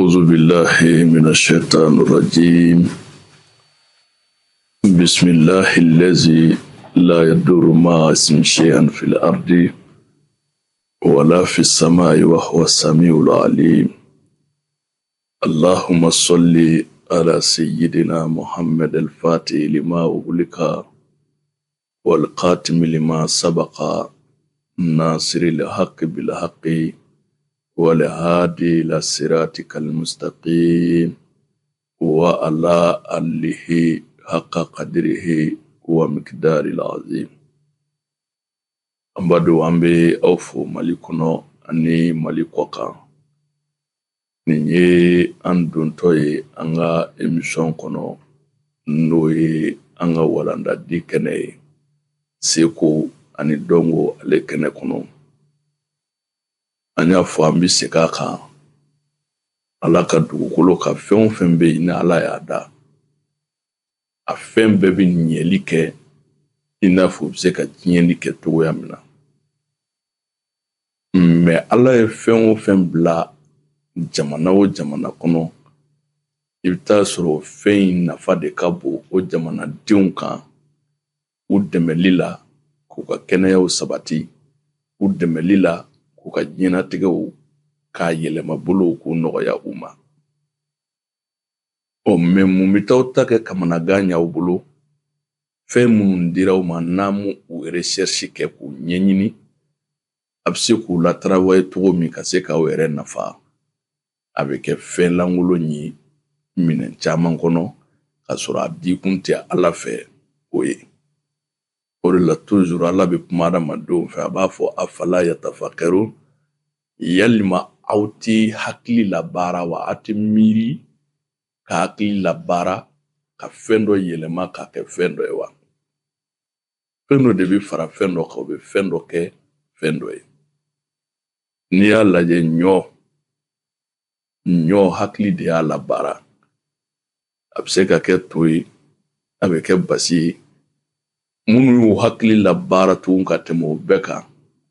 أعوذ بالله من الشيطان الرجيم. بسم الله الذي لا يضر مع اسم شيئا في الأرض ولا في السماء وهو السميع العليم. اللهم صل على سيدنا محمد الفاتح لما أغلق والقاتم لما سبق ناصر الحق بالحق والهادي إلى صراطك المستقيم وعلى آله حق قدره ومقدار العظيم. Ambado ambe awfo malikono ani malikoka ninye anduntoye anga emission kono noye anga walanda dikene seko ani dongo ale kene kono anya fo ambi sekaka alaka dugukolo ka fɛn fɛn bɛ yen ni ala y'a da a fɛn bɛɛ bɛ ɲɛli kɛ i n'a fɔ u bɛ se ka tiɲɛni kɛ cogoya min na mɛ ala ye fɛn o fɛn bila jamana o jamana kɔnɔ i bɛ taa sɔrɔ fɛn in nafa de ka bon o jamanadenw kan u dɛmɛli la k'u ka kɛnɛyaw sabati u dɛmɛli la k'u ka diɲɛnatigɛw k'a yɛlɛma bolo k'u nɔgɔya u ma. Mɛ mun bɛ taa ta kɛ kamanagan y'aw bolo fɛn minnu dira u ma n'an m'u recherche kɛ k'u ɲɛɲini a bɛ se k'u latarawa cogo min ka se k'aw yɛrɛ nafa a bɛ kɛ fɛn lankolon ye minɛn caman kɔnɔ ka sɔrɔ a dikun tɛ ala fɛ o ye. O de la toujours ala bɛ kuma adamadenw fɛ a b'a fɔ afala yatafakɛru yalima aw tɛ hakili labaara wa aw tɛ miiri ka hakili labaara ka fɛn dɔ yɛlɛma k'a kɛ fɛn dɔ ye wa. Fɛn dɔ de bɛ fara fɛn dɔ kan o bɛ fɛn dɔ kɛ fɛn dɔ ye. N'i y'a lajɛ ɲɔ hakili de y'a labaara a bɛ se ka kɛ to ye a bɛ kɛ basi ye minnu y'u hakili labaara tugun ka tɛmɛ o bɛɛ kan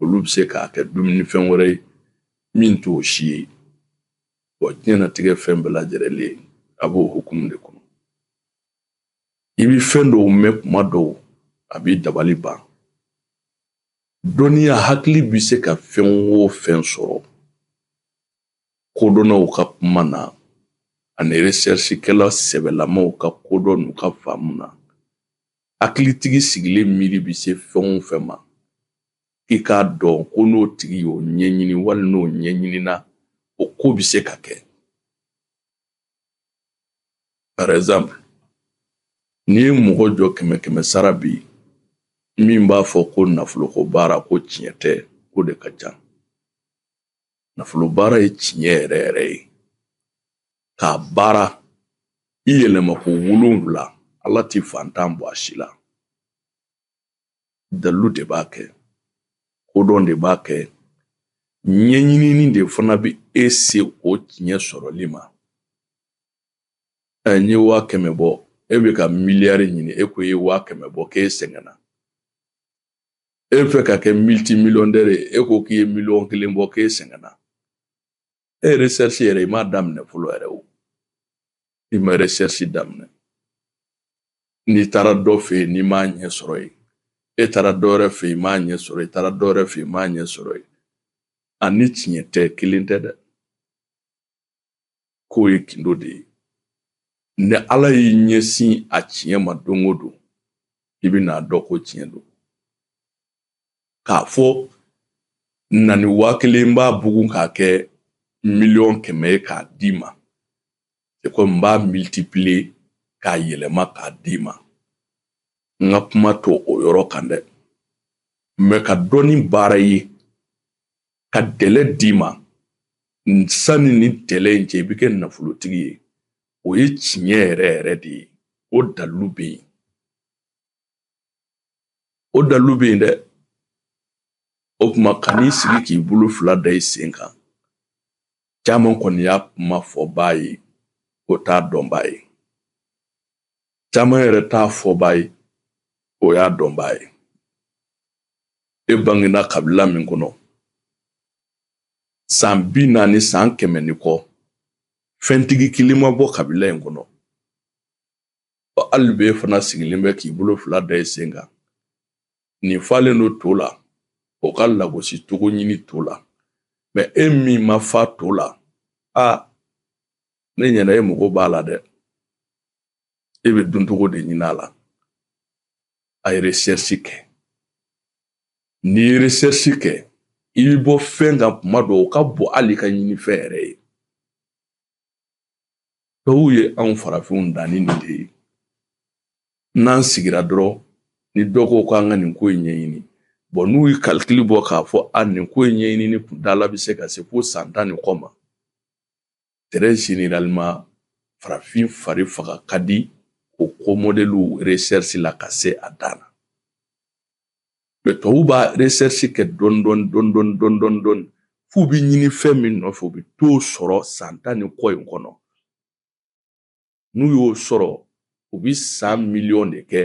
olu bɛ se k'a kɛ dumunifɛn wɛrɛ ye min t'o si ye wa diɲɛnatigɛ fɛn bɛɛ lajɛlen a b'o hukumu de kɔnɔ. I bɛ fɛn dɔw mɛn kuma dɔw a b'i dabali ban dɔnniya hakili bɛ se ka fɛn o fɛn sɔrɔ kodɔnnaw ka kuma na ani recherchekɛla sɛbɛlamaw ka kodɔn n'u ka faamu na hakilitigi sigilen miiri bɛ se fɛn o fɛn ma i k'a dɔn ko n'o tigi y'o ɲɛɲini wali n'o ɲɛɲinina o ko bɛ se ka kɛ. Par exemple n'i ye mɔgɔ jɔ 100 sara bi min b'a fɔ ko nafoloko baara ko tiɲɛ tɛ ko de ka ca. Nafolo baara ye tiɲɛ yɛrɛ yɛrɛ ye k'a baara i yɛlɛma ko 7 ala tɛ fantan bɔ a si la. Dalilu de b'a kɛ kodɔn de b'a kɛ ɲɛɲinini de fana bɛ e se o tiɲɛ sɔrɔli ma. N ye 100 bɔ e bɛ ka miliyari ɲini e ko i ye 100 bɔ k'e sɛgɛnna e bɛ fɛ ka kɛ multimillionnaire ye e ko k'i ye 1,000,000 bɔ k'e sɛgɛnna e recherche yɛrɛ i m'a daminɛ fɔlɔ yɛrɛ o i ma recherche daminɛ n'i taara dɔ fɛ yen n'i m'a ɲɛ sɔrɔ yen e taara dɔ wɛrɛ fɛ yen i m'a ɲɛ sɔrɔ yen i taara dɔ wɛrɛ fɛ yen i m'a ɲɛ sɔrɔ yen ani tiɲɛ tɛ kelen tɛ dɛ k'o ye gindo de ye. Ni ala y'i ɲɛsin a tiɲɛ ma don o don i bɛ n'a dɔn ko tiɲɛ don k'a fɔ nani 1,000 b'a bugun k'a kɛ 1,100,000 ye k'a d'i ma c'est comme n b'a multiplier k'a yɛlɛma k'a d'i ma n ka kuma to o yɔrɔ kan dɛ mɛ ka dɔnni baara ye ka dɛlɛ d'i ma sanni ni dɛlɛ in cɛ i bɛ kɛ nafolotigi ye o ye tiɲɛ yɛrɛ yɛrɛ de ye o dalilu bɛ yen o dalilu bɛ yen dɛ o tuma kan'i sigi k'i bolo 2 da i sen kan caman kɔni y'a kuma fɔbaa ye o t'a dɔnbaa ye caman yɛrɛ t'a fɔbaa ye o y'a dɔnbaa ye. E bangena kabila min kɔnɔ san 40 san 100 ni kɔ fɛntigi kelen ma bɔ kabila in kɔnɔ hali b'e fana sigilen bɛ k'i bolo fila da i sen kan nin falen do to la o ka lagosi cogo ɲini to la mɛ e min ma fa to la ne ɲɛna e mago b'a la dɛ e bɛ duncogo de ɲini a la a ye recherche kɛ n'i ye recherche kɛ i bɛ bɔ fɛn kan kuma dɔw o ka bon hali ka ɲini fɛn yɛrɛ ye dɔw ye anw farafinw danni nin de ye n'an sigira dɔrɔn ni dɔ ko k'an ka nin ko in ɲɛɲini n'u ye calcul bɔ k'a fɔ nin ko in ɲɛɲini kuntala bɛ se ka se fo san 10 nin kɔ ma très généralement farafin fari faga ka di o ko modèle recherche la ka se a dan na mais tubabu b'a recherche kɛ dɔɔni f'u bɛ ɲini fɛn min nɔfɛ u bɛ t'o sɔrɔ san 10 nin kɔ in kɔnɔ n'u y'o sɔrɔ u bɛ san miliyɔn de kɛ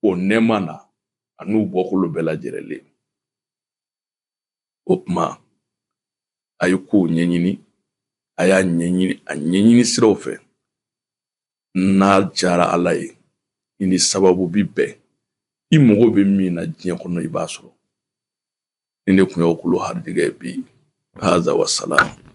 o nɛɛma na a n'u bɔkolo bɛɛ lajɛlen o tuma a ye kow ɲɛɲini a y'a ɲɛɲini a ɲɛɲini siraw fɛ n'a diyara Ala ye i ni sababu bi bɛn i mago bɛ min na diɲɛ kɔnɔ i b'a sɔrɔ ni ne tun y'aw kulo haridigɛ bi haza wa salam